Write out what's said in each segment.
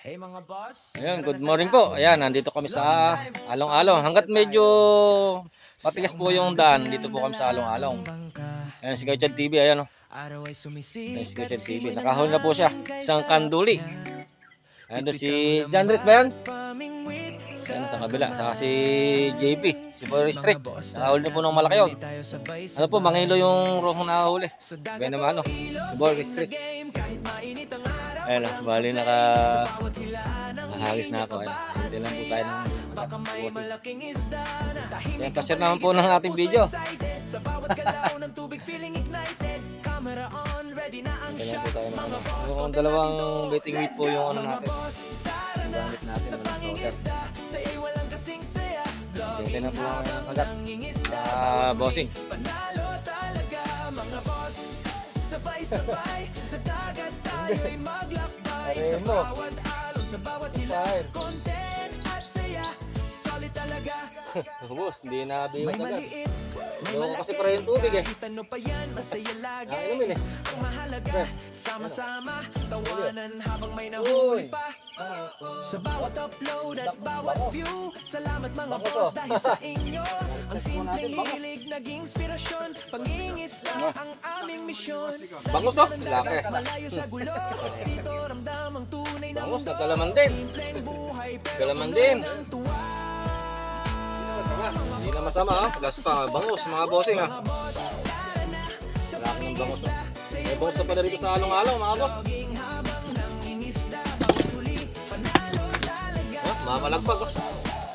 Hey mga boss. Ayun, good morning po. Ayan, nandito kami sa Along-Along. Hanggat medyo matigas po yung daan, dito po kami sa Along-Along. Ayan, si Kuya Chad TV, ayan o. Ayan, si Kuya Chad TV. Nakahuli na po siya. Isang kanduli. Ayan doon si Jandret ba yan? Ayan, sa kabila. Saka si JP, si Forestry. Nakahuli na po ng malaki yun. Ano po, mangilo yung rohong nakahuli. Kaya naman ano, si Forestry. Ayan o, bali nakahagis na ako. Ayan, hindi lang po tayo ng ayan, pa-share naman po ng ating video. Ayan po tayo ng ano. Yung dalawang baiting weight po yung ano natin. Yung gamit natin ng floater. Tingnan na po ang agad. Bossing. Sabay-sabay sa dagat tayo'y maglakbay sa Aremo. bawat alon, sa bawat hilang, content at saya, solid talaga. Boss, hindi na biwas May agad. maliit, may Yung kasi malaki, para yung tubig eh. kahit ano pa yan, masaya lagi. Inumin eh. Ang mahalaga, sama-sama, tawanan habang may nahuli pa. Sa bawat upload at bawat view, salamat mga boss dahil sa inyo. Ang simpleng hilig naging inspirasyon, pangingisda ang aming misyon. Bangus oh, laki. Malayo sa gulo, dito ramdam ang tunay na Bangus, mundo. nagkalaman din. Simpleng buhay pero Nagkalaman din. ng tuwa. Hindi na masama ha. Last pa, bangus mga bossing ha. Laki ng bangus oh. May bangus na pala dito sa Along-Along mga boss. Mamalagpag oh.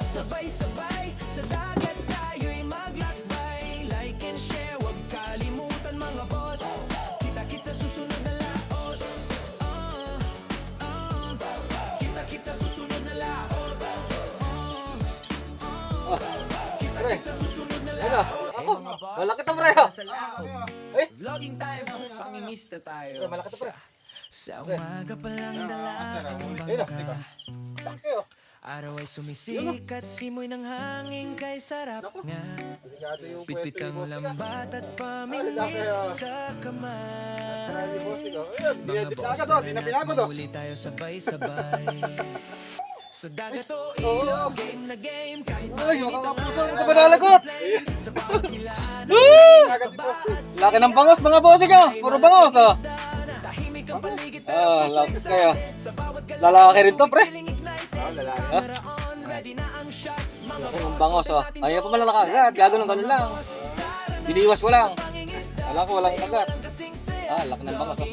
Sabay-sabay sa dagat tayo'y maglakbay. Like and share, huwag kalimutan mga boss. Kita-kit sa susunod na laot. Kita-kit sa susunod na laot. Pre, Sa susunod na ano? laot. Ako, malaki to pre ha. Sa laot. Eh, Vlogging tayo, pangingista tayo. pre, malaki to pre. Sa umaga pa lang dala ang Ayun oh. bangka. Laki oh. Araw ay sumisikat, simoy ng hangin kay sarap nga. Pitpit ang lambat at pamingwit sa kamay. Mga boss na mahuli tayo sabay-sabay. Sa dagat o ilog, game na game, kahit Ay, mainit ang makakapuso araw, ka ba nalagot? sa bawat hilaan, Laki ng bangus mga bossing oh. Puro bangus oh. tahimik ang paligid Laki kayo. Lalaki rin to pre. Ha? ready na ang shot. Laki ng bangus oh. Ayaw pa malala kagat. Gagawin ganun lang. Biniwas ko lang. Alam ko walang kagat. Laki ng bangus oh.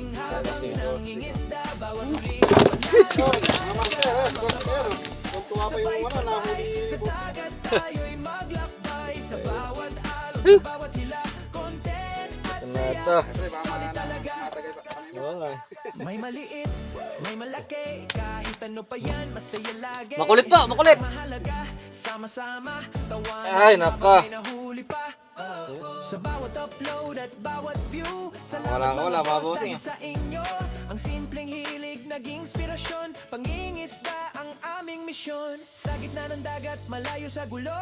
Tuntua pa yung ano, nahuli. Sa dagat tayo'y maglakbay sa bawat alon, sa bawat hila, content at saya. Ito. Solid talaga. May maliit, may malaki, kahit ano pa yan, masaya lagi. Makulit pa, makulit. Mahalaga, sama-sama, tawanan Ay, naka. habang may nahuli pa. Sa bawat upload at bawat view, Wala salamat ko, wala, mga boss mabusing, dahil sa inyo. Ang simpleng hilig naging inspirasyon, pangingisda ang aming misyon. Sa gitna ng dagat, malayo sa gulo,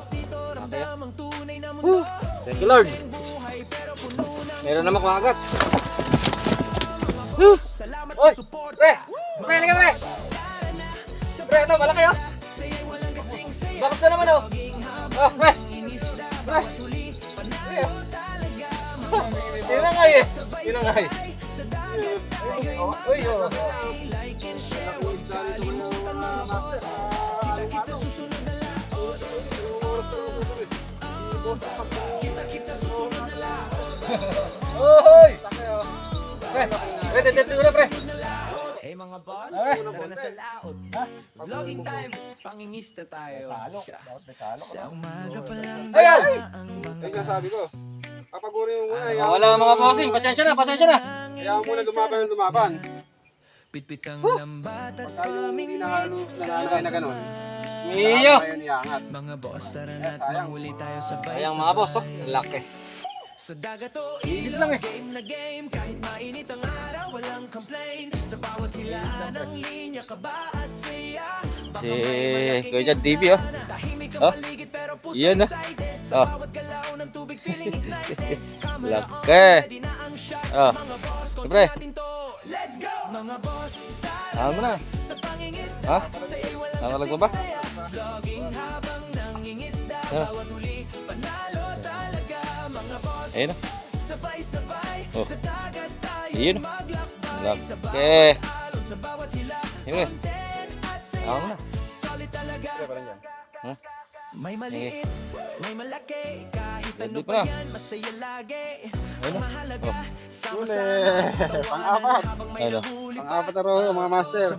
dito ramdam ang tunay na mundo. Thank you Lord. Simpleng buhay pero puno ng Meron naman kumagat. salamat Oy, sa support. pre! Pre, halika pre! Pre, ito, malaki oh. Sa'yo'y walang kasing saya. Bakit na naman oh. Pre! Pre! Pre, oh. Tinangay eh. Tinangay. Sa dagat tayo'y Uy, oh. like and share. Huwag kalimutan mga boss. Kita-kit sa susunod na laot. Kita-kit sa susunod na laot. Hoy! Pre, pre, dedet mo na pre. Hey mga boss, Okay. tara na sa laot. Vlogging time, pangingista tayo. Sa umaga pa lang Ayan! ang Ayun nga sabi ko. Kapaguri mo muna, Wala mga bossing, pasensya na, pasensya na. kaya mo muna lumaban ng lumaban. Pitpit ang lambat at Pagka yung hindi pamingwit nakalagay na ganun. Miyo! Tayo niyangat. mga boss, tara na't manghuli tayo sabay. Ayang mga boss, oh. Laki. Sa dagat o Higit lang ilog, eh. game na game, kahit mainit ang araw, walang complain. Sa bawat hilaan ng linya, kaba at saya. Si Kuya Chad TV oh. Tahimik Oh. ang paligid pero puso Yan, ah. excited. Sa Oh. bawat galaw ng tubig, feeling ignited. Camera on, Laki. ready na ang shot. Oh. Mga boss, Siyempre. konti natin to. Let's go! Mga boss, Tama na. sa pangingis Ha? Nakalag mo ba? Ayan. Ayun. Oh. Ayun. Laki. Ayun. Ako na. Hmm? May maliit, may malaki, kahit ano Pwede pa pa. yan, masaya lagi. Ayun. Ang mahalaga, Oh. Huli. Pang-apat. Ano? Pang-apat na roho, mga master.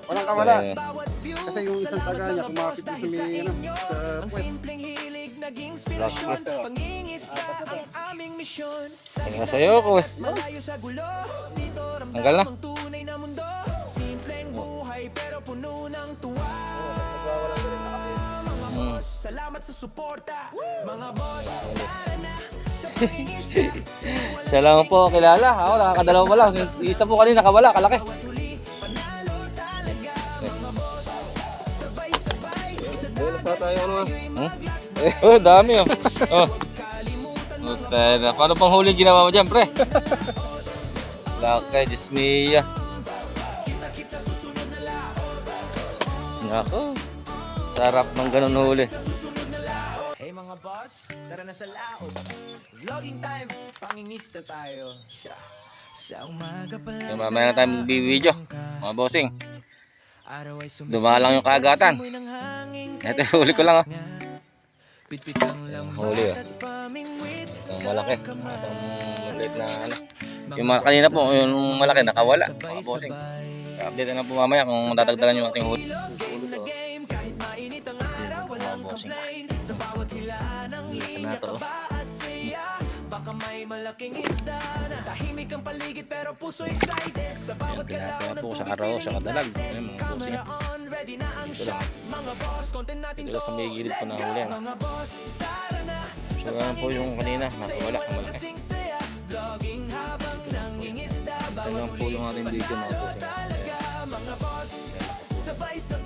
Walang kawala. Ayan. Kasi yung isang taga niya, kumapit din sa may, ano, sa Ang puwet. simpleng hilig, naging inspirasyon. Laki. Pangingisda ang aming misyon. Sa Tingnan sa'yo ko eh. malayo sa gulo, dito Tanggal na. ramdam ang tunay na mundo. Simpleng buhay pero puno ng tuwa. Hmm. Salamat sa suporta, mga boss. Tara na sa pangingisda. Siya lang po kilala. Ako nakakadalawa pa lang. Yung isa po kanina nakawala. Kalaki. Panalo talaga, mga boss. Sabay-sabay sa Ayun, pa tayo, ano, Hmm? Oh, dami oh. Oh. Okay na. Paano pang huli ginawa mo dyan, pre? Laki, Diyos mia. Nako. Sarap ng ganun huli. Hey mga boss, tara na sa laot. Vlogging time, pangingista tayo. Sa umaga pa lang. So, mamaya na tayo mag-video. Mga bossing. Araw ay Dumalang yung kaagatan. sumisimoy ng hangin Ito huli ko lang oh. Pitpit ang lambat Huli oh. at pamingwit. Isang malaki. Isang maliit na ano. Yung kanina po, yung malaki nakawala. Mga bossing. Update na po mamaya kung matatagdagan yung ating huli. Game na game, kahit mainit ang araw, walang complain. Sa bawat hilaan ng linya, to. kaba at siya. Baka may malaking isda na tahimik ang paligid pero puso excited. Sa bawat galaw Kaya ng po sa tubig araw, sa kadalag. Ayun mga bossing. camera on, ready na ang Dito lang. shot. Mga boss, content natin Dito lang sa may gilid po na huli. Ano. mga boss, tara na. So yan po yung kanina. Nakawala. Ang malaki. Sing saya, vlogging habang nangingisda. Ayun lang po yung ating video mga bossing. Mga boss, sabay-sabay